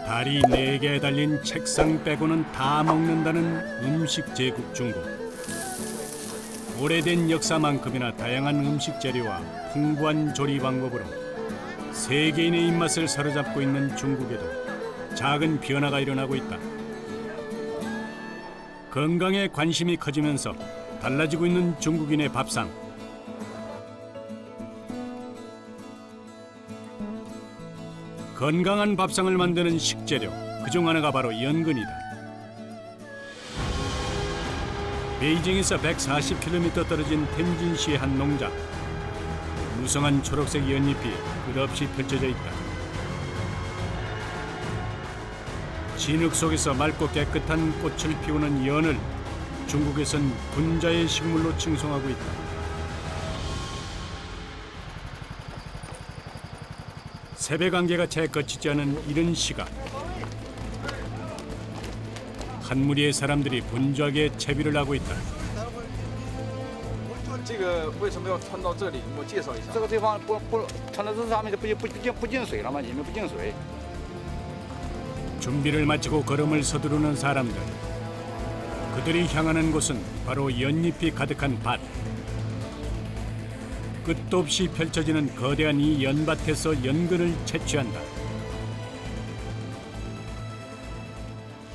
다리 4개에 달린 책상 빼고는 다 먹는다는 음식 제국 중국. 오래된 역사만큼이나 다양한 음식 재료와 풍부한 조리 방법으로 세계인의 입맛을 사로잡고 있는 중국에도 작은 변화가 일어나고 있다. 건강에 관심이 커지면서 달라지고 있는 중국인의 밥상. 건강한 밥상을 만드는 식재료, 그중 하나가 바로 연근이다. 베이징에서 140km 떨어진 텐진시의 한 농장. 무성한 초록색 연잎이 끝없이 펼쳐져 있다. 진흙 속에서 맑고 깨끗한 꽃을 피우는 연을 중국에선 분자의 식물로 칭송하고 있다. 세배 관계가 채 거치지 않은 이른 시각. 한 무리의 사람들이 분주하게 채비를 하고 있다. 这个为什么要穿到这里？我介绍一下。这个地方不穿到这上面就不进水了嘛，里面不进水。 준비를 마치고 걸음을 서두르는 사람들. 그들이 향하는 곳은 바로 연잎이 가득한 밭. 끝도 없이 펼쳐지는 거대한 이 연밭에서 연근을 채취한다.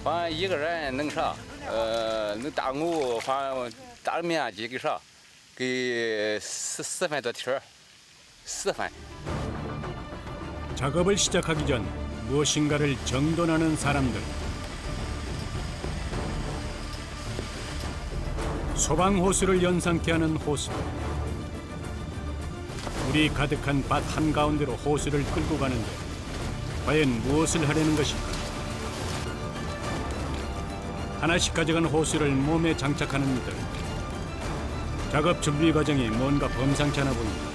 反正一个人能啥？能打我反正打面积给啥？给四分多蹄儿，4分。 작업을 시작하기 전 무엇인가를 정돈하는 사람들. 소방 호수를 연상케 하는 호수. 물이 가득한 밭 한가운데로 호수를 끌고 가는데 과연 무엇을 하려는 것일까? 하나씩 가져간 호수를 몸에 장착하는 이들. 작업 준비 과정이 뭔가 범상치 않아 보인다.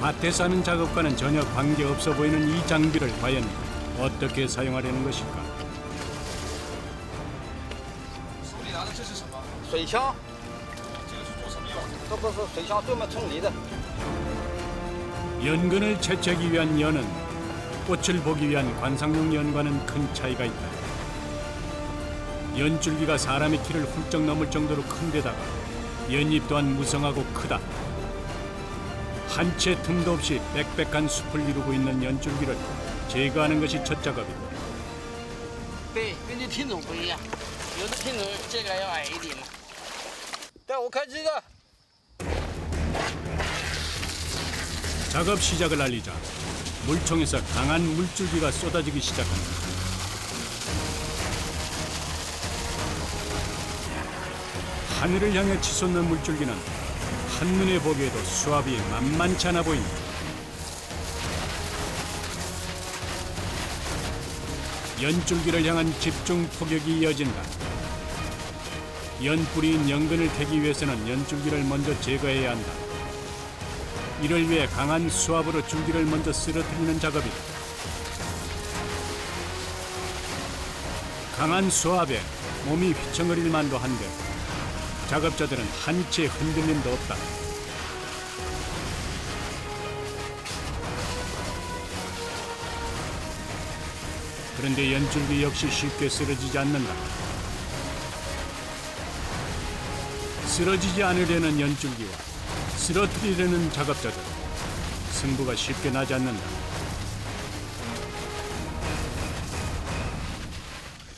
밭에서 하는 작업과는 전혀 관계없어 보이는 이 장비를 과연 어떻게 사용하려는 것일까? 手里拿的这是什么？水枪，这个是做什么用的？这不是水枪专门冲泥的。 연근을 채취하기 위한 연은 꽃을 보기 위한 관상용 연과는 큰 차이가 있다. 연줄기가 사람의 키를 훌쩍 넘을 정도로 큰데다가 연잎 또한 무성하고 크다. 한 채 틈도 없이 빽빽한 숲을 이루고 있는 연줄기를 제거하는 것이 첫 작업이다. 对，根据品种不一样，有的品种这个要矮一点嘛。带我看这个。 작업 시작을 알리자 물총에서 강한 물줄기가 쏟아지기 시작한다. 하늘을 향해 치솟는 물줄기는 한눈에 보기에도 수압이 만만치 않아 보인다. 연줄기를 향한 집중 포격이 이어진다. 연뿌리인 연근을 캐기 위해서는 연줄기를 먼저 제거해야 한다. 이를 위해 강한 수압으로 줄기를 먼저 쓰러뜨리는 작업이다. 강한 수압에 몸이 휘청거릴 만도 한데 작업자들은 한 채 흔들림도 없다. 그런데 연줄기 역시 쉽게 쓰러지지 않는다. 쓰러지지 않으려는 연줄기와 쓰러뜨리려는 작업자들. 승부가 쉽게 나지 않는다.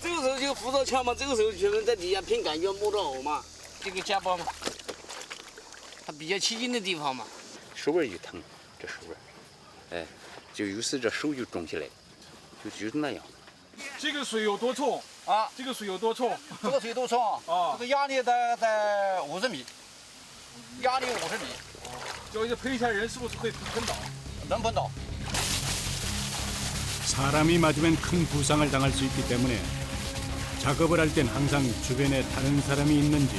这个时候就扶着枪嘛，这个时候全部在底下凭感觉摸着偶嘛，这个夹包嘛，它比较起劲的地方嘛。手腕就疼，这手腕，哎，就有时这手就肿起来，就是那样。这个水有多重？啊，这个水有多重？这个水多重？啊这个压力在50米，压力50米，要一陪一下人是不是会喷倒？能碰倒。 사람이 맞으면 큰 부상을 당할 수 있기 때문에 작업을 할 땐 항상 주변에 다른 사람이 있는지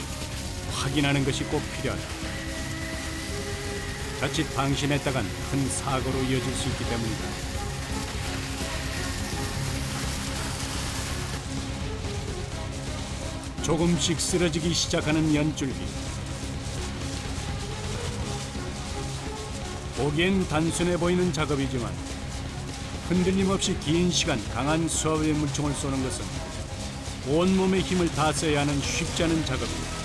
확인하는 것이 꼭 필요하다. 자칫 방심했다간 큰 사고로 이어질 수 있기 때문이다. 조금씩 쓰러지기 시작하는 연줄기. 보기엔 단순해 보이는 작업이지만 흔들림 없이 긴 시간 강한 수압의 물총을 쏘는 것은 온몸의 힘을 다 써야 하는 쉽지 않은 작업입니다.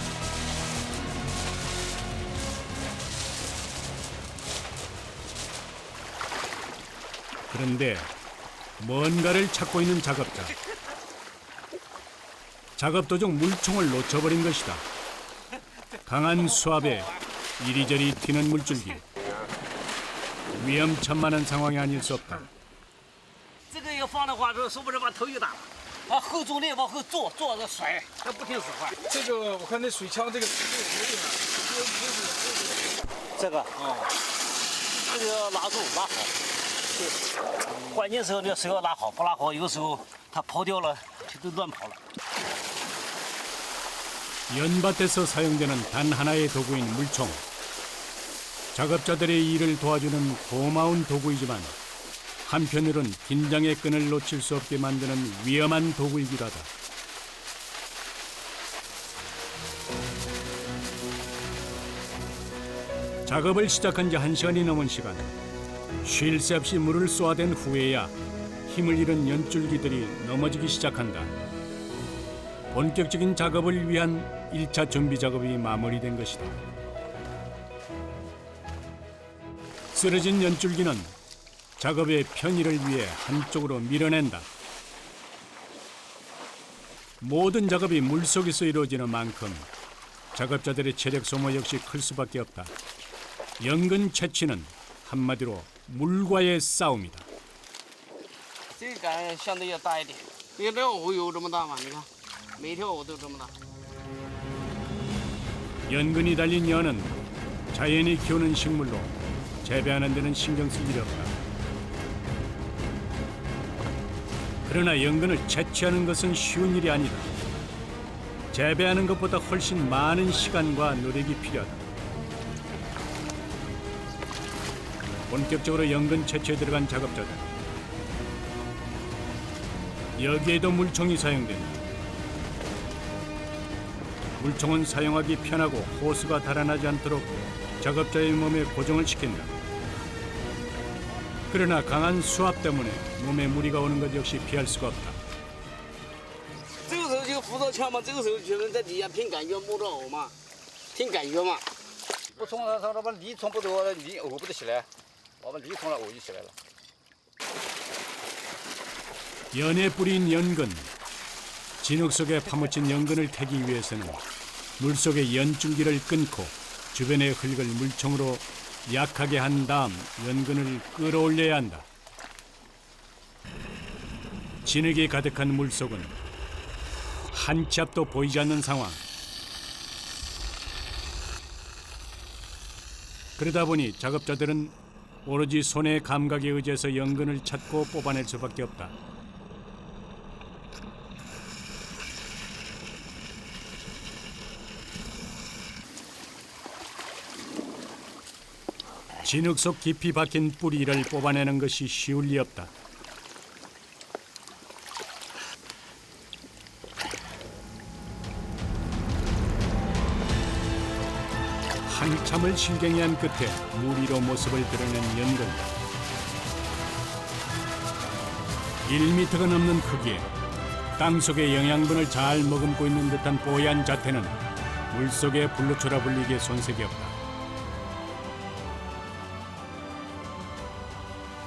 그런데 뭔가를 찾고 있는 작업자. 작업 도중 물총을 놓쳐버린 것이다. 강한 수압에 이리저리 튀는 물줄기. 위험천만한 상황이 아닐 수 없다. 这个要放的话，这说不定把头就打了。啊，后重力往后坐，坐着甩，它不听使唤。这个我看那水枪这个这个啊，这个要拉住拉好，关键时候这水要拉好，不拉好，有时候它跑掉了，它就乱跑了。 연밭에서 사용되는 단 하나의 도구인 물총. 작업자들의 일을 도와주는 고마운 도구이지만 한편으론 긴장의 끈을 놓칠 수 없게 만드는 위험한 도구이기도 하다. 작업을 시작한 지 1시간이 넘은 시간. 쉴 새 없이 물을 쏘아댄 후에야 힘을 잃은 연줄기들이 넘어지기 시작한다. 본격적인 작업을 위한 1차 준비 작업이 마무리된 것이다. 쓰러진 연줄기는 작업의 편의를 위해 한쪽으로 밀어낸다. 모든 작업이 물속에서 이루어지는 만큼 작업자들의 체력 소모 역시 클 수밖에 없다. 연근 채취는 한마디로 물과의 싸움이다. 这个杆相对要大一点，别这藕有这么大吗？你看，每条藕都这么大。 연근이 달린 연은 자연이 키우는 식물로 재배하는 데는 신경 쓸 일이 없다. 그러나 연근을 채취하는 것은 쉬운 일이 아니다. 재배하는 것보다 훨씬 많은 시간과 노력이 필요하다. 본격적으로 연근 채취에 들어간 작업자들. 여기에도 물총이 사용된다. 물총은 사용하기 편하고 호스가 달아나지 않도록 작업자의 몸에 고정을 시킨다. 그러나 강한 수압 때문에 몸에 무리가 오는 것 역시 피할 수가 없다. 这个时候就扶着枪嘛，这个时候全部在底下凭感觉摸着藕嘛，凭感觉嘛。不冲它把离冲不多，离藕不得起来，我们离冲了藕就起来了。 연에 뿌린 연근. 진흙 속에 파묻힌 연근을 캐기 위해서는 물속의 연줄기를 끊고 주변의 흙을 물총으로 약하게 한 다음 연근을 끌어올려야 한다. 진흙이 가득한 물속은 한 치 앞도 보이지 않는 상황. 그러다 보니 작업자들은 오로지 손의 감각에 의지해서 연근을 찾고 뽑아낼 수밖에 없다. 진흙 속 깊이 박힌 뿌리를 뽑아내는 것이 쉬울 리 없다. 한참을 실갱이한 끝에 무리로 모습을 드러낸 연근. 1미터가 넘는 크기에 땅속의 영양분을 잘 머금고 있는 듯한 뽀얀 자태는 물속의 불로초라 불리기에 손색이 없다.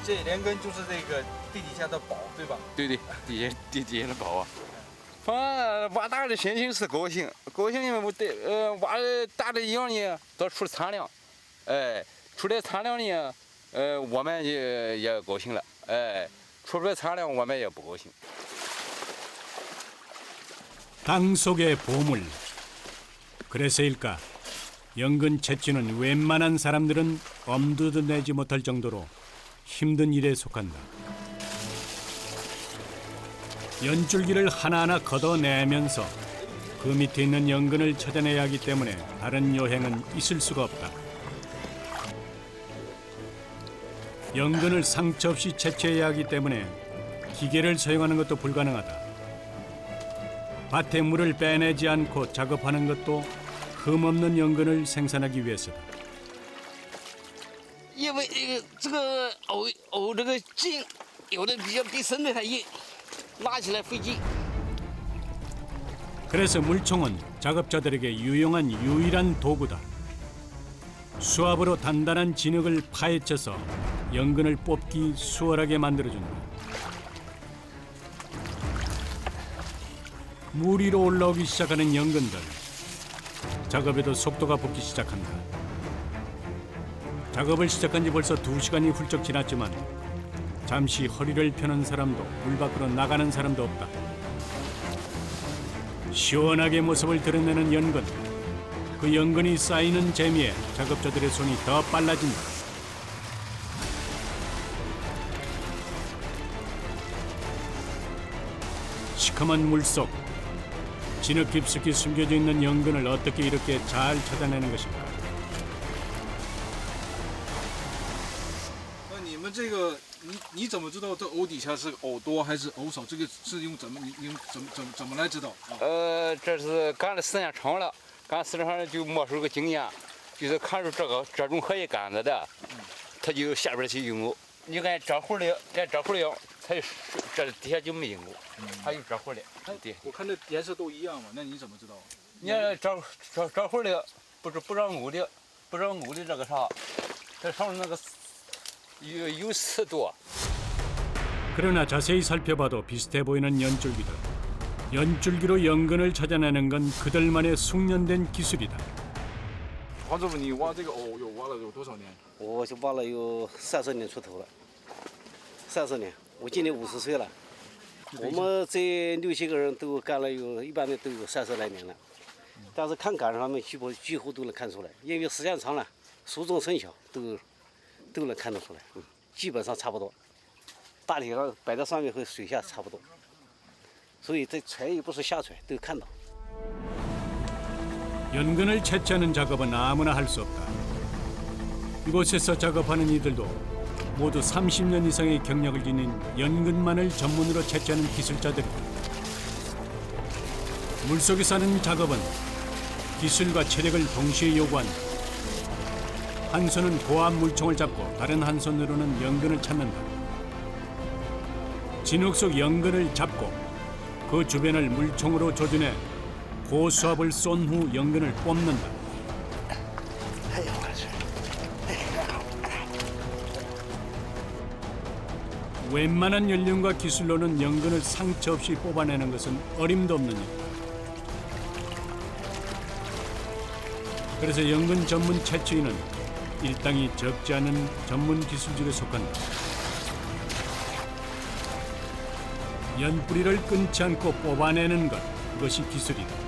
这连根就是这个地底下的宝，对吧？对对，地下的宝啊。反正挖大的心情是高兴，高兴因为我得挖大的一样呢，都出了产量，哎，出来产量呢，我们也高兴了，哎，出不来产量我们也不高兴。 땅 속의 보물. 그래서일까 연근 채취는 웬만한 사람들은 엄두도 내지 못할 정도로 힘든 일에 속한다. 연줄기를 하나하나 걷어내면서 그 밑에 있는 연근을 찾아내야 하기 때문에 다른 여행은 있을 수가 없다. 연근을 상처 없이 채취해야 하기 때문에 기계를 사용하는 것도 불가능하다. 밭에 물을 빼내지 않고 작업하는 것도 흠없는 연근을 생산하기 위해서다. 一因为这个藕这个茎有的比较比深的它一拉起来费劲。 그래서 물총은 작업자들에게 유용한 유일한 도구다. 수압으로 단단한 진흙을 파헤쳐서 연근을 뽑기 수월하게 만들어준다. 물 위로 올라오기 시작하는 연근들. 작업에도 속도가 붙기 시작한다. 작업을 시작한 지 벌써 2시간이 훌쩍 지났지만 잠시 허리를 펴는 사람도 물 밖으로 나가는 사람도 없다. 시원하게 모습을 드러내는 연근. 그 연근이 쌓이는 재미에 작업자들의 손이 더 빨라진다. 시커먼 물속 진흙 깊숙이 숨겨져 있는 연근을 어떻게 이렇게 잘 찾아내는 것일까? 那你们这个，你怎么知道这藕底下是藕多还是藕少？这个是用怎么怎么来知道啊？这是干了时间长了，干时间长了就没出个经验，就是看出这种可以干的的，他就下边去用藕。你看这会儿的，这会儿的，它这底下就没用藕，还有这会儿的。对，我看这颜色都一样嘛，那你怎么知道？你看这会儿的，不让藕的，不让藕的这个啥，这上面那个有刺多。 그러나 자세히 살펴봐도 비슷해 보이는 연줄기들. 연줄기로 연근을 찾아내는 건 그들만의 숙련된 기술이다. 黄师傅，你挖这个藕挖了有多少年？我就挖了有30年出头了，30年。我今年50岁了。我们这6、7个人都干了一般的都有30来年了，但是看杆上面几乎都能看出来，因为时间长了，熟重生小都能看得出来，基本上差不多。大体上摆在上面和水下差不多，所以这揣又不是瞎揣，都看到。 연근을 채취하는 작업은 아무나 할 수 없다. 이곳에서 작업하는 이들도 모두 30년 이상의 경력을 지닌 연근만을 전문으로 채취하는 기술자들이다. 물속에서 하는 작업은 기술과 체력을 동시에 요구한다. 한 손은 고압 물총을 잡고 다른 한 손으로는 연근을 찾는다. 진흙 속 연근을 잡고 그 주변을 물총으로 조준해 고수압을 쏜 후 연근을 뽑는다. 웬만한 연륜과 기술로는 연근을 상처 없이 뽑아내는 것은 어림도 없는 일. 그래서 연근 전문 채취인은 일당이 적지 않은 전문 기술직에 속한다. 연뿌리를 끊지 않고 뽑아내는 것, 그것이 기술이다.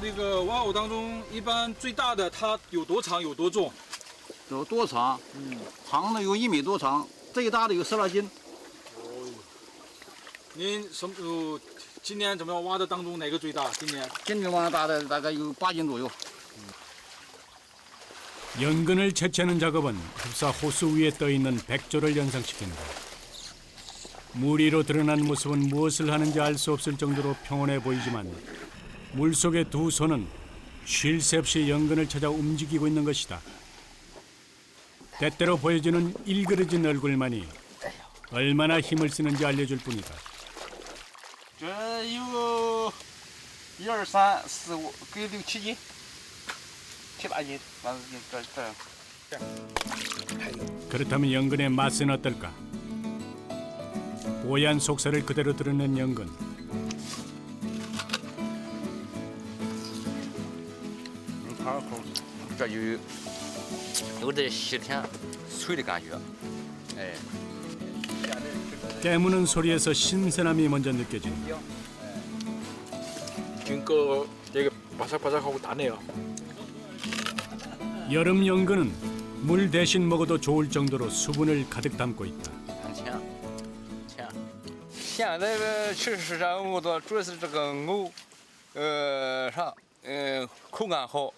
那个挖藕当中，一般最大的它有多长有多重？有多长？长的有1米多长，最大的有12斤。您今年怎么样挖的当中哪个最大？今年？今年挖大的大概有8斤左右。 연근을 채취하는 작업은 흡사 호수 위에 떠있는 백조를 연상시킨다. 물 위로 드러난 모습은 무엇을 하는지 알 수 없을 정도로 평온해 보이지만 물속의 두 손은 쉴 새 없이 연근을 찾아 움직이고 있는 것이다. 때때로 보여주는 일그러진 얼굴만이 얼마나 힘을 쓰는지 알려줄 뿐이다. 这有1、2、3、4、5，给6、7斤，7、8斤，反正这。 그렇다면 연근의 맛은 어떨까? 뽀얀 속살을 그대로 드러낸 연근.这有点细甜脆的感觉，哎。 깨무는 소리에서 신선함이 먼저 느껴진다. 균거 되게 바삭바삭하고 다네요. 여름 연근은 물 대신 먹어도 좋을 정도로 수분을 가득 담고 있다. 很甜，甜。现在吃市场藕多，主要是这个藕，口感好，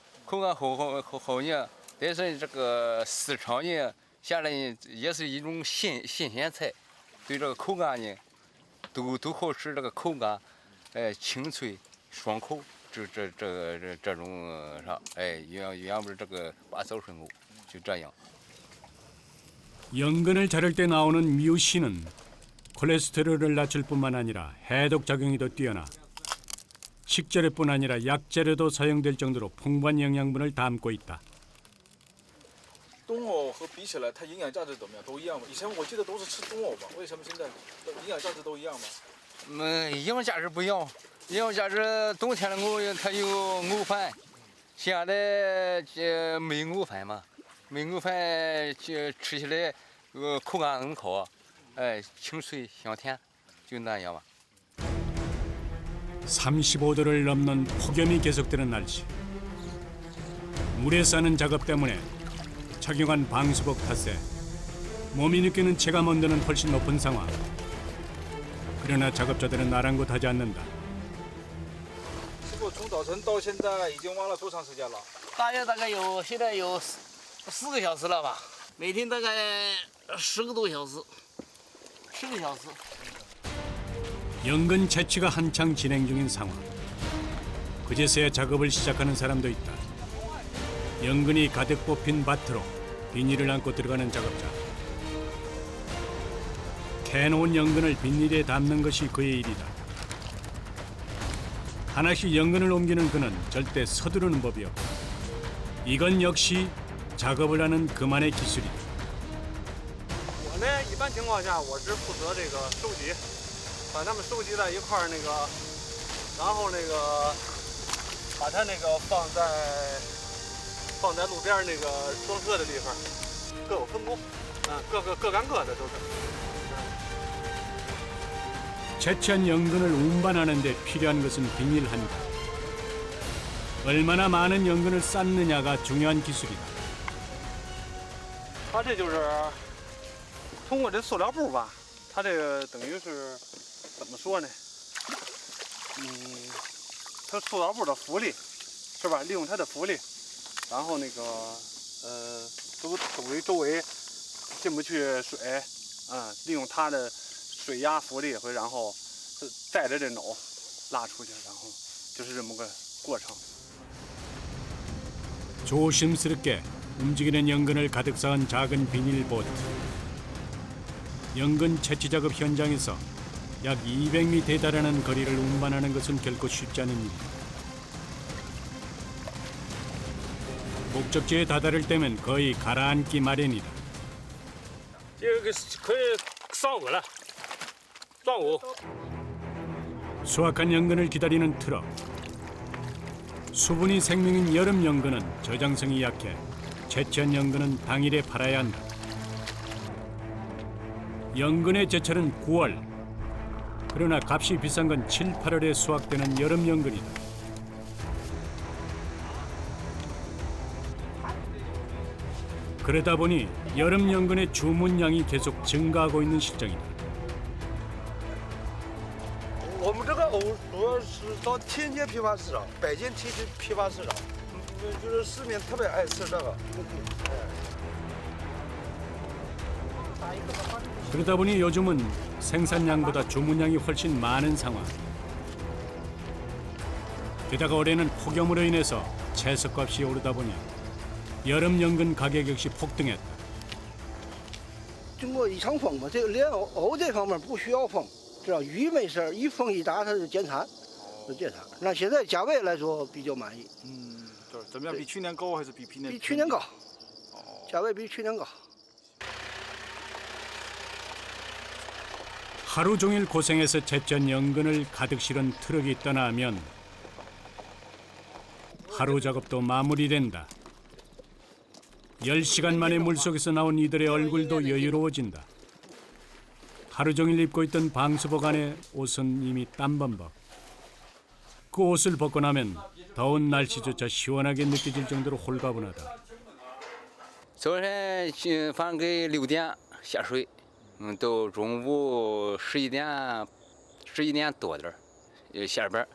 好呢。但是这个市场呢，现在也是一种新鲜菜，对这个口感呢，都好吃。这个口感，清脆爽口。这种啥，哎，原本这个把早生物就这样。 연근을 자를 때 나오는 뮤신은 콜레스테롤을 낮출 뿐만 아니라 해독 작용이 더 뛰어나 식재료뿐 아니라 약재료도 사용될 정도로 풍부한 영양분을 담고 있다. 冬藕和比起来，它营养价值怎么样？都一样吗？以前我记得都是吃冬藕吧？为什么现在营养价值都一样吗？营养价值不一样，营养价值冬天的藕它有藕粉，现在这没藕粉嘛，没藕粉就吃起来口感很好，哎，清脆香甜，就那样吧。 35도를 넘는 폭염이 계속되는 날씨. 물에 싸는 작업 때문에 착용한 방수복 탓에 몸이 느끼는 체감 온도는 훨씬 높은 상황. 그러나 작업자들은 아랑곳하지 않는다. 师傅，从早晨到现在已经挖了多长时间了？大概有现在有4个小时了吧，每天大概10个多小时，10个小时。 연근 채취가 한창 진행 중인 상황. 그제서야 작업을 시작하는 사람도 있다. 연근이 가득 뽑힌 밭으로 비닐을 안고 들어가는 작업자. 캐놓은 연근을 비닐에 담는 것이 그의 일이다. 하나씩 연근을 옮기는 그는 절대 서두르는 법이 없다. 이건 역시 작업을 하는 그만의 기술이다. 我呢，一般情况下我是负责这个收集，把它们收集在一块儿然后把它放在路边儿装车的地方，各有分工，各干各的都是。 채취한 연근을 운반하는 데 필요한 것은 비닐 한 장. 얼마나 많은 연근을 쌓느냐가 중요한 기술이다. 它这就是通过这塑料布吧，它这个等于是怎么说呢？它塑料布的浮力是吧？利用它的浮力，然后周围进不去水，利用它的水压浮力然后带着这篓拉出去，然后就是这么个过程。 조심스럽게 움직이는 연근을 가득 쌓은 작은 비닐 보트. 연근 채취 작업 현장에서 약 200m에 달하는 거리를 운반하는 것은 결코 쉽지 않은 일이다. 목적지에 다다를 때면 거의 가라앉기 마련이다. 这个可以上午了，上午。 수확한 연근을 기다리는 트럭. 수분이 생명인 여름 연근은 저장성이 약해 채취한 연근은 당일에 팔아야 한다. 연근의 제철은 9월. 그러나 값이 비싼 건 7, 8월에 수확되는 여름 연근이다. 그러다 보니 여름 연근의 주문량이 계속 증가하고 있는 실정이다. 我们这个藕主要是到天津批发市场、北京批发市场，就是市民特别爱吃这个。 그러다 보니 요즘은 생산량보다 주문량이 훨씬 많은 상황. 게다가 올해는 폭염으로 인해서 채소값이 오르다 보니 여름 연근 가격 역시 폭등했다. 经过一场风嘛，这个莲藕这方面不需要风，只要雨没事儿，一风一打它就减产，那现在价位来说比较满意。就是怎么样？比去年高还是比去年？比去年高，价位比去年高。 하루 종일 고생해서 채취한 연근을 가득 실은 트럭이 떠나면 하루 작업도 마무리된다. 10시간 만에 물속에서 나온 이들의 얼굴도 여유로워진다. 하루 종일 입고 있던 방수복 안에 옷은 이미 땀범벅. 그 옷을 벗고 나면 더운 날씨조차 시원하게 느껴질 정도로 홀가분하다. 早晨反正给6点下水，到中午11点多点下班，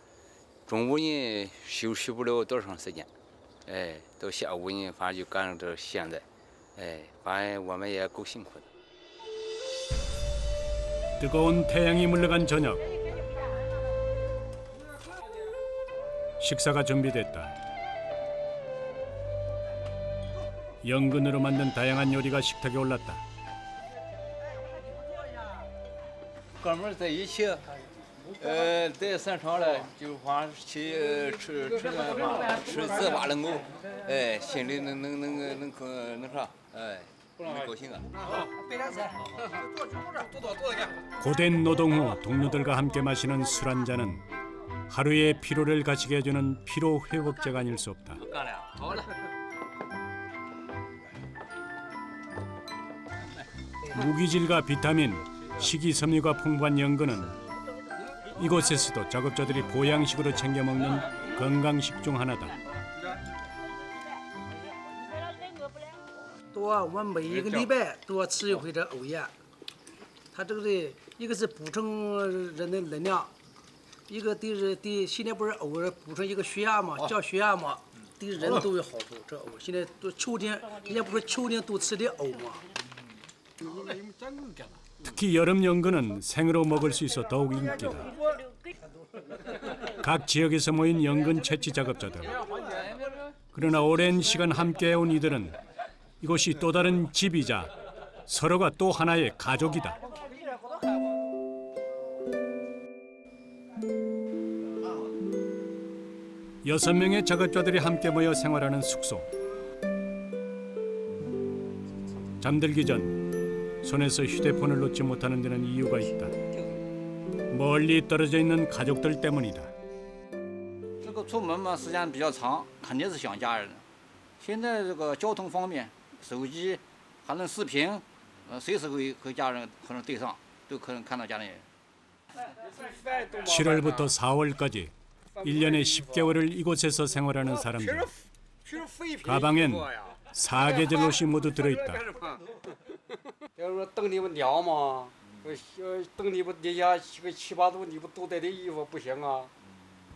中午呢休息不了多长时间，哎，到下午呢反正就赶上这现在，哎，反正我们也够辛苦的。 뜨거운 태양이 물러간 저녁. 식사가 준비됐다. 연근으로 만든 다양한 요리가 식탁에 올랐다. 哥们儿在一起，在山上嘞，就话去吃顿饭，吃糍粑能够，哎，心里能啥，哎，能高兴啊。 고된 노동 후 동료들과 함께 마시는 술 한 잔은 하루의 피로를 가시게 해주는 피로 회복제가 아닐 수 없다. 干了，好了。 무기질과 비타민, 식이섬유가 풍부한 연근은 이곳에서도 작업자들이 보양식으로 챙겨 먹는 건강식 중 하나다. 多，我们每一个礼拜都要吃一回这藕叶。它这个的一个是补充人的能量，一个对现在不是藕补充一个血压嘛，降血压嘛，对人都有好处。这藕现在都秋天，人家不是秋天都吃的藕嘛。 특히 여름 연근은 생으로 먹을 수 있어 더욱 인기다. 각 지역에서 모인 연근 채취 작업자들. 그러나 오랜 시간 함께해온 이들은 이곳이 또 다른 집이자 서로가 또 하나의 가족이다. 여섯 명의 작업자들이 함께 모여 생활하는 숙소. 잠들기 전 손에서 휴대폰을 놓지 못하는 데는 이유가 있다. 멀리 떨어져 있는 가족들 때문이다. 这个出门嘛，时间比较长，肯定是想家人。现在这个交通方便，手机还能视频，随时和家人可能对上，都可能看到家里人。 7월부터 4월까지 1년에 10개월을 이곳에서 생활하는 사람들. 가방엔 사계절 옷이 모두 들어있다. 要说冬天不凉嘛，冬天不底下洗个7、8度，你不多带点衣服不行啊。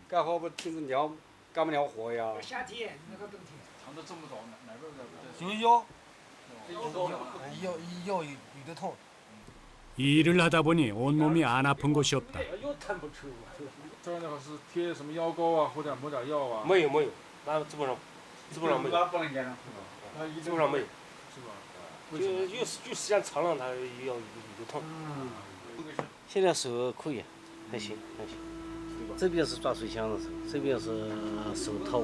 干活不天是凉，干不了活呀。夏天那个冬天。长得这么早，哪边在？ 腰有点痛。 일을 하다 보니 온몸이 안 아픈 곳이 없다. 这样的话是贴什么药膏啊，或者抹点药啊？没有，那基本上没有，基本上没有。 是吧？就时间长了，它腰有痛。现在手可以，还行。这边是抓水枪的手，这边是手套。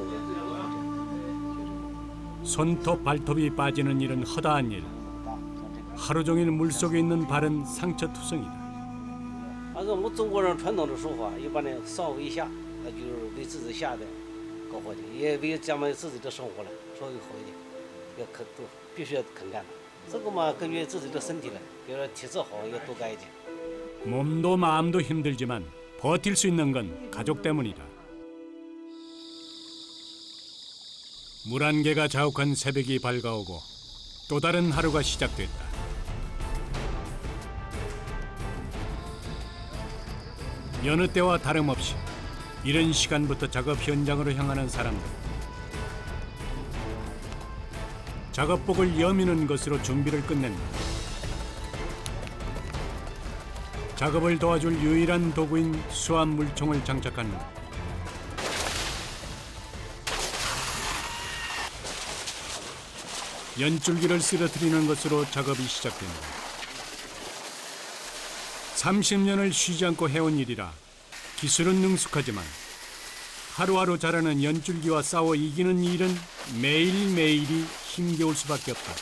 손톱 발톱이 빠지는 일은 허다한 일. 하루 종일 물속에 있는 발은 상처투성이다. 按照我们中国人传统的说法，一般的上为下，那就是为自己下的搞活的，也为咱们自己的生活了稍微好一点，要都必须要肯干的。这个嘛，根据自己的身体了，比如说体质好要多干一点。 몸도 마음도 힘들지만 버틸 수 있는 건 가족 때문이다. 물 한 개가 자욱한 새벽이 밝아오고 또 다른 하루가 시작됐다. 여느 때와 다름없이 이른 시간부터 작업 현장으로 향하는 사람들. 작업복을 여미는 것으로 준비를 끝낸다. 작업을 도와줄 유일한 도구인 수압 물총을 장착한다. 연줄기를 쓰러뜨리는 것으로 작업이 시작된다. 30년을 쉬지 않고 해온 일이라 기술은 능숙하지만 하루하루 자라는 연줄기와 싸워 이기는 일은 매일매일이 힘겨울 수밖에 없다.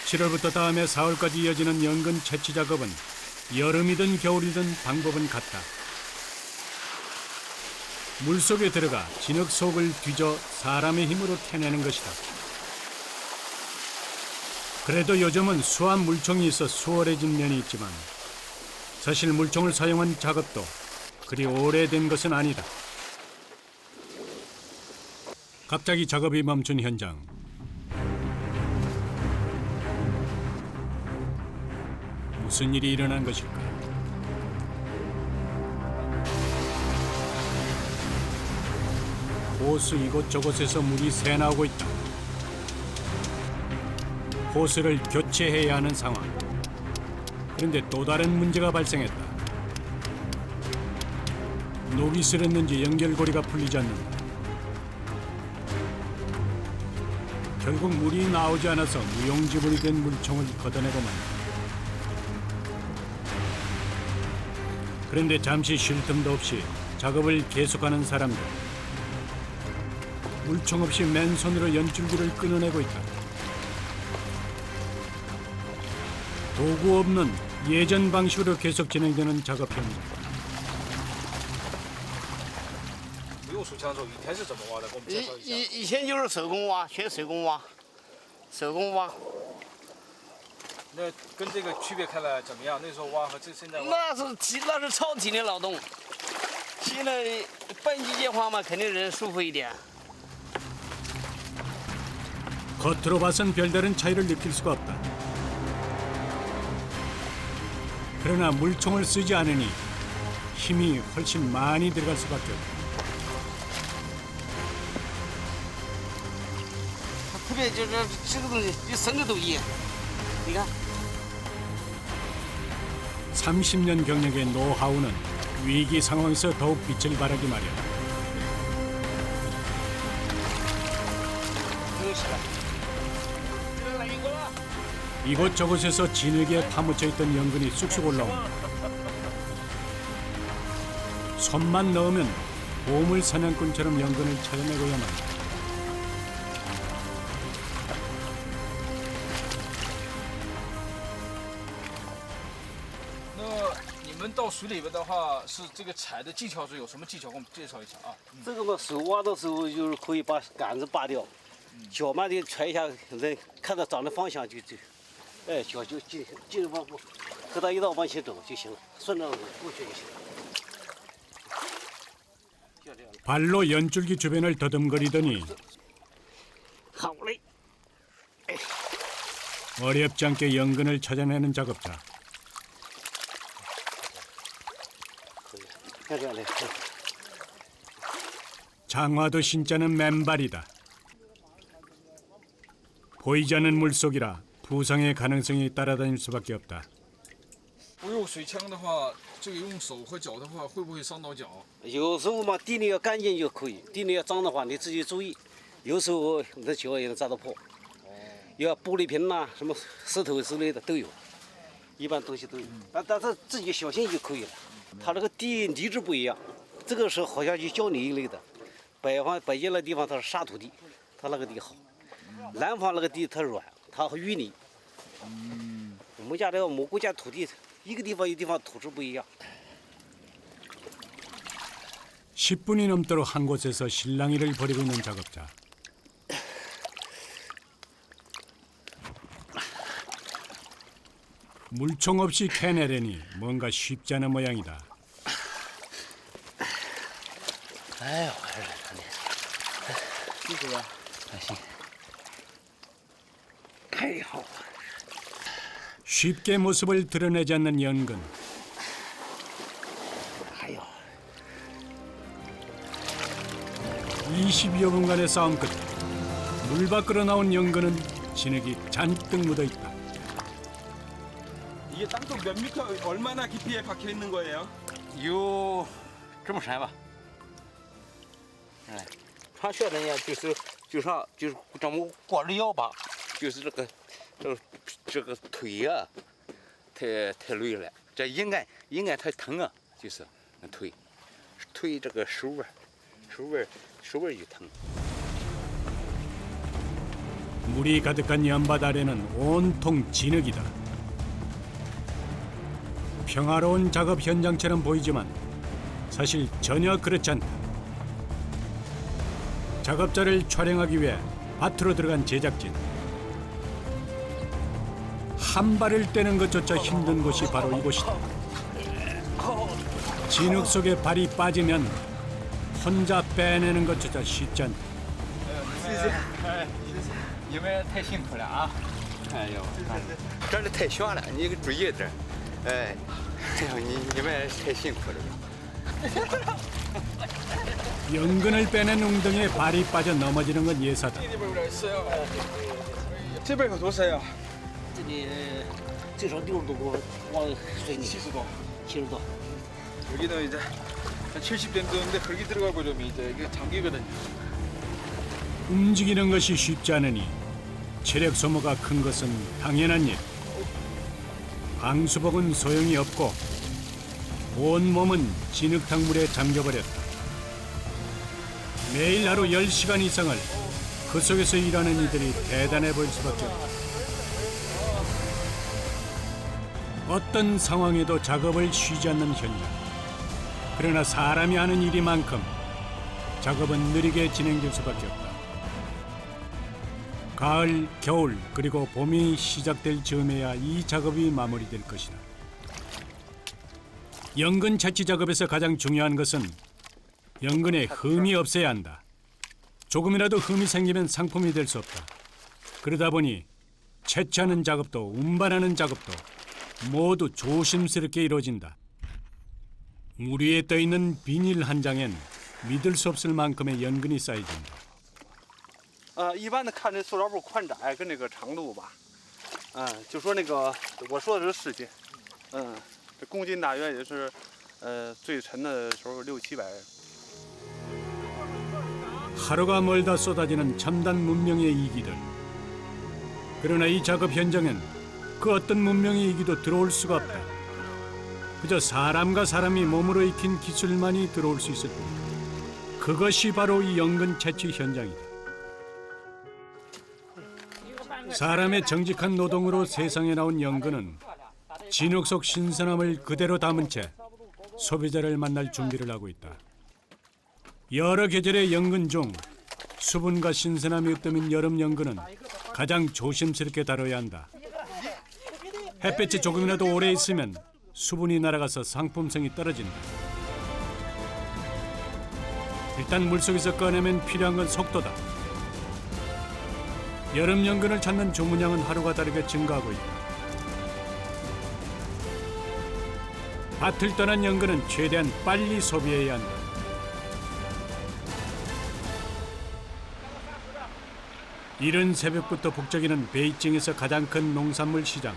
(7월부터) 다음해 4월까지 이어지는 연근 채취 작업은 여름이든 겨울이든 방법은 같다. 물속에 들어가 진흙 속을 뒤져 사람의 힘으로 캐내는 것이다. 그래도 요즘은 수압 물총이 있어 수월해진 면이 있지만 사실 물총을 사용한 작업도 그리 오래된 것은 아니다. 갑자기 작업이 멈춘 현장. 무슨 일이 일어난 것일까? 호수 이곳저곳에서 물이 새나오고 있다. 호수를 교체해야 하는 상황. 그런데 또 다른 문제가 발생했다. 녹이 슬었는지 연결고리가 풀리지 않는다. 결국 물이 나오지 않아서 무용지물이 된 물총을 걷어내고 만다. 그런데 잠시 쉴 틈도 없이 작업을 계속하는 사람들. 물총 없이 맨손으로 연줄기를 끊어내고 있다. 도구 없는 예전 방식으로 계속 진행되는 작업 현장. 没有手枪的时候，以前是怎么挖的？给我们介绍一下。以前就是手工挖，全手工挖，手工挖。那跟这个区别开来怎么样？那时候挖和现在挖？那是超体力劳动，现在半机械化嘛，肯定人舒服一点。 겉으로 봐선 별다른 차이를 느낄 수가 없다. 그러나 물총을 쓰지 않으니 힘이 훨씬 많이 들어갈 수밖에 없다. 特别就是这个东西比生的都硬，你看。 30년 경력의 노하우는 위기 상황에서 더욱 빛을 발하기 마련. 이곳저곳에서 진흙에 파묻혀 있던 연근이 쑥쑥 올라온다. 손만 넣으면 보물 사냥꾼처럼 연근을 찾아내고야만 한다. 你们到水里边的话，是这个采的技巧是有什么技巧？给我们介绍一下啊。这个嘛，手挖的时候就是可以把杆子拔掉，脚慢点踹一下，人看到长的方向就走，哎，脚就尽往和他一道往前走就行了，顺着过去就行了。 발로 연줄기 주변을 더듬거리더니 어렵지 않게 연근을 찾아내는 작업자. 장화도 신자는 맨발이다. 보이지 않는 물속이라 부상의 가능성이 따라다닐 수밖에 없다. 不用水枪的话，这个用手和脚的话，会不会伤到脚？有时候嘛，地里要干净就可以，地里要脏的话，你自己注意。有时候你的脚也能扎到破。要玻璃瓶呐、什么石头之类的都有，一般东西都有。但是自己小心就可以了。它那个地泥质不一样，这个是好像就胶泥一类的。北京那地方它是沙土地，它那个地好。南方那个地它软，它淤泥。我们家的蘑菇家土地。 一个地方一个地方土质不一样。 10분이 넘도록 한 곳에서 실랑이를 벌이고 있는 작업자. 물총 없이 캐내려니 뭔가 쉽지 않은 모양이다. 아유, 이거야. 다시. 아이고. 쉽게 모습을 드러내지 않는 연근. 20여 분간의 싸움 끝에 물 밖으로 나온 연근은 진흙이 잔뜩 묻어 있다. 이게 땅속 몇 미터 얼마나 깊이에 박혀 있는 거예요? 有这么深吧？哎，穿靴子呢，就是这么光着腰吧，就是这个腿啊，太累了，这应该太疼啊，就是那腿这个手腕就疼。 물이 가득한 연밭 아래는 온통 진흙이다. 평화로운 작업 현장처럼 보이지만 사실 전혀 그렇지 않다. 작업자를 촬영하기 위해 밭으로 들어간 제작진. 한 발을 떼는 것조차 힘든 곳이 바로 이곳이다. 진흙 속에 발이 빠지면 혼자 빼내는 것조차 쉽지 않다. 你们太辛苦了啊！哎呦，这里太悬了，你给注意点。哎，哎呦，你们太辛苦了。 연근을 빼낸 웅덩이에 발이 빠져 넘어지는 건 예사다. 这边有多深啊？这里最少60多公往水里。70多。70多。여기는 이제 한 70대 되는데 흙이 들어가 버리면 이제 이게 장기거든요. 움직이는 것이 쉽지 않으니 체력 소모가 큰 것은 당연한 일. 방수복은 소용이 없고 온 몸은 진흙탕 물에 잠겨버렸다. 매일 하루 10시간 이상을 그 속에서 일하는 이들이 대단해 보일 수밖에 없다. 어떤 상황에도 작업을 쉬지 않는 현장. 그러나 사람이 하는 일이만큼 작업은 느리게 진행될 수밖에 없다. 가을, 겨울, 그리고 봄이 시작될 즈음에야 이 작업이 마무리될 것이다. 연근 채취 작업에서 가장 중요한 것은 연근에 흠이 없어야 한다. 조금이라도 흠이 생기면 상품이 될 수 없다. 그러다 보니 채취하는 작업도 운반하는 작업도 모두 조심스럽게 이루어진다. 물 위에 떠있는 비닐 한 장엔 믿을 수 없을 만큼의 연근이 쌓여진다. 一般的看这塑料布宽窄跟那个长度吧，就说那个我说的是世界，这公斤大约也是，最沉的时候600~700。 하루가 멀다 쏟아지는 첨단 문명의 이기들. 그러나 이 작업 현장엔 그 어떤 문명의 이기도 들어올 수가 없다. 그저 사람과 사람이 몸으로 익힌 기술만이 들어올 수 있을 뿐. 그것이 바로 이 연근 채취 현장이다. 사람의 정직한 노동으로 세상에 나온 연근은 진흙 속 신선함을 그대로 담은 채 소비자를 만날 준비를 하고 있다. 여러 계절의 연근 중 수분과 신선함이 없다면 여름 연근은 가장 조심스럽게 다뤄야 한다. 햇볕이 조금이라도 오래 있으면 수분이 날아가서 상품성이 떨어진다. 일단 물속에서 꺼내면 필요한 건 속도다. 여름 연근을 찾는 주문량은 하루가 다르게 증가하고 있다. 밭을 떠난 연근은 최대한 빨리 소비해야 한다. 이른 새벽부터 북적이는 베이징에서 가장 큰 농산물 시장.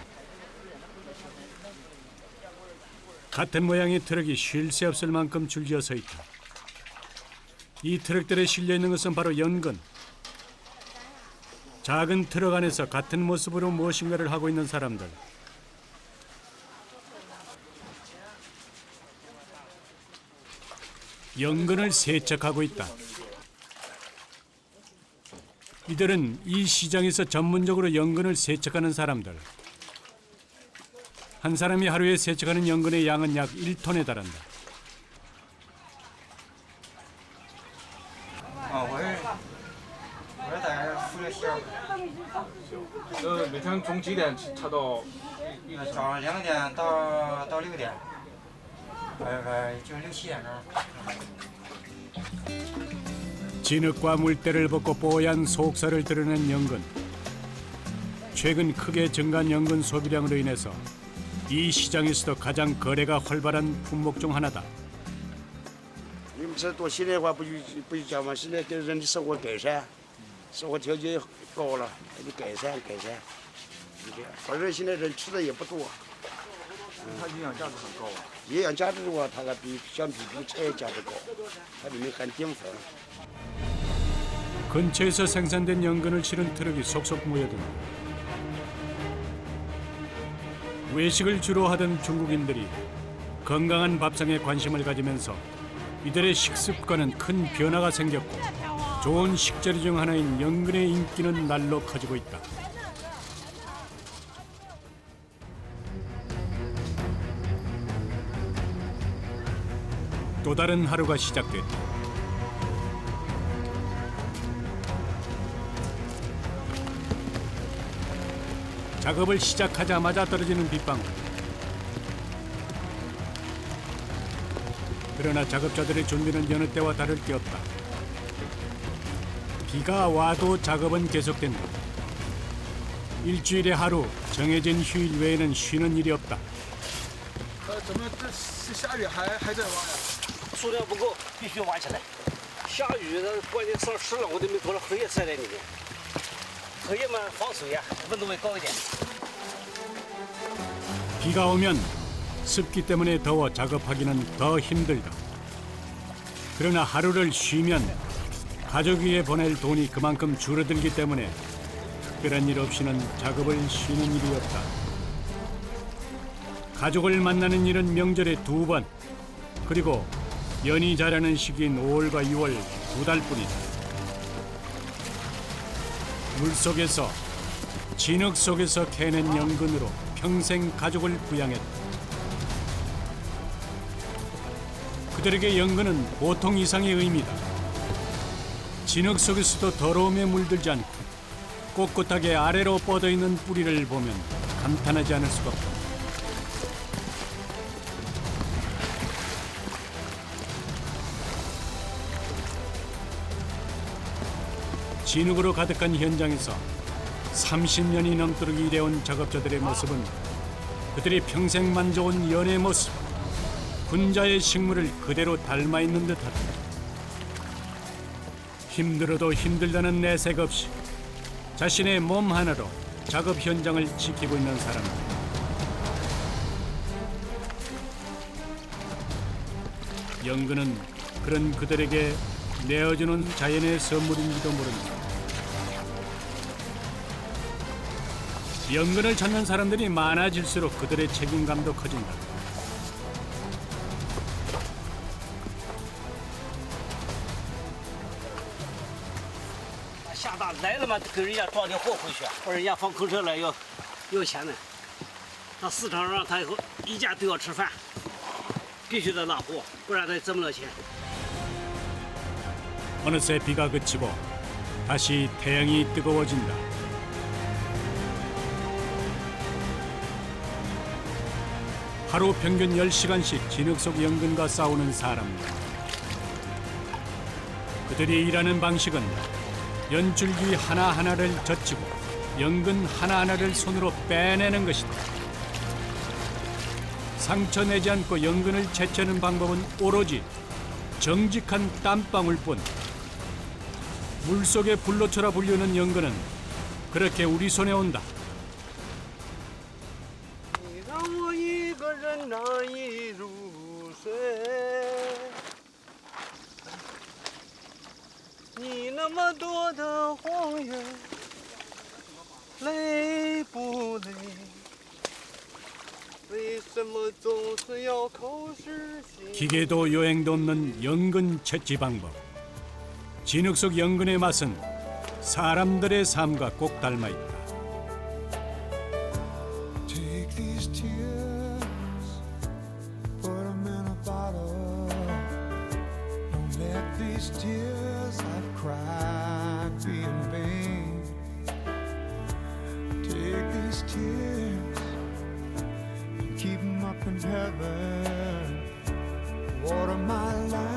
같은 모양의 트럭이 쉴 새 없을 만큼 줄지어 서 있다. 이 트럭들에 실려 있는 것은 바로 연근. 작은 트럭 안에서 같은 모습으로 무엇인가를 하고 있는 사람들. 연근을 세척하고 있다. 이들은 이 시장에서 전문적으로 연근을 세척하는 사람들. 한 사람이 하루에 세척하는 연근의 양은 약 1톤에 달한다. 我是在负责线。每天从几点查到？早上2点到6点，就是6~7点钟。 진흙과 물때를 벗고 뽀얀 속살을 드러낸 연근. 최근 크게 증가한 연근 소비량으로 인해서 이 시장에서도 가장 거래가 활발한 품목 중 하나다. 你们这多些年的话，不就讲嘛？现在对人的生活改善，生活条件高了，得改善。就这样。反正现在人吃的也不多。它营养价值很高啊。营养价值的话，它相比菜价值高，它里面含淀粉。 근처에서 생산된 연근을 실은 트럭이 속속 모여든다. 외식을 주로 하던 중국인들이 건강한 밥상에 관심을 가지면서 이들의 식습관은 큰 변화가 생겼고 좋은 식재료 중 하나인 연근의 인기는 날로 커지고 있다. 또 다른 하루가 시작됐다. 작업을 시작하자마자 떨어지는 빗방울. 그러나 작업자들의 준비는 여느 때와 다를 게 없다. 비가 와도 작업은 계속된다. 일주일에 하루 정해진 휴일 외에는 쉬는 일이 없다. 怎么这下雨还在挖呀？数量不够，必须挖起来。下雨的关键上湿了，我都没多少荷叶塞在里面。荷叶嘛防水呀，温度会高一点。 비가 오면 습기 때문에 더워 작업하기는 더 힘들다. 그러나 하루를 쉬면 가족 위에 보낼 돈이 그만큼 줄어들기 때문에 특별한 일 없이는 작업을 쉬는 일이 없다. 가족을 만나는 일은 명절에 2번, 그리고 연이 자라는 시기인 5월과 6월 2달뿐이다. 물속에서, 진흙 속에서 캐낸 연근으로 평생 가족을 부양했다. 그들에게 연근은 보통 이상의 의미다. 진흙 속에서도 더러움에 물들지 않고 꼿꼿하게 아래로 뻗어있는 뿌리를 보면 감탄하지 않을 수가 없다. 진흙으로 가득한 현장에서 30년이 넘도록 일해온 작업자들의 모습은 그들이 평생 만져온 연의 모습, 군자의 식물을 그대로 닮아있는 듯하다. 힘들어도 힘들다는 내색 없이 자신의 몸 하나로 작업 현장을 지키고 있는 사람들. 연근은 그런 그들에게 내어주는 자연의 선물인지도 모릅니다. 연근을 찾는 사람들이 많아질수록 그들의 책임감도 커진다.下大来了嘛，给人家装点货回去，不然人家放空车了要钱呢。到市场上他以后一家都要吃饭，必须得拉货，不然他挣不了钱。 어느새 비가 그치고 다시 태양이 뜨거워진다. 하루 평균 10시간씩 진흙 속 연근과 싸우는 사람들. 그들이 일하는 방식은 연줄기 하나하나를 젖히고 연근 하나하나를 손으로 빼내는 것이다. 상처 내지 않고 연근을 채취하는 방법은 오로지 정직한 땀방울뿐. 물속에 불로초라 불리는 연근은 그렇게 우리 손에 온다. 你让我一个人难以入睡，你那么多的谎言，累不累？为什么总是要口是心非？ 기계도 요행도 없는 연근 채취 방법. 진흙 속 연근의 맛은 사람들의 삶과 꼭 닮아 있다. Take these tears, put them in a bottle. Don't let these tears I've cried be in vain. Take these tears and keep them up in heaven. Water my life.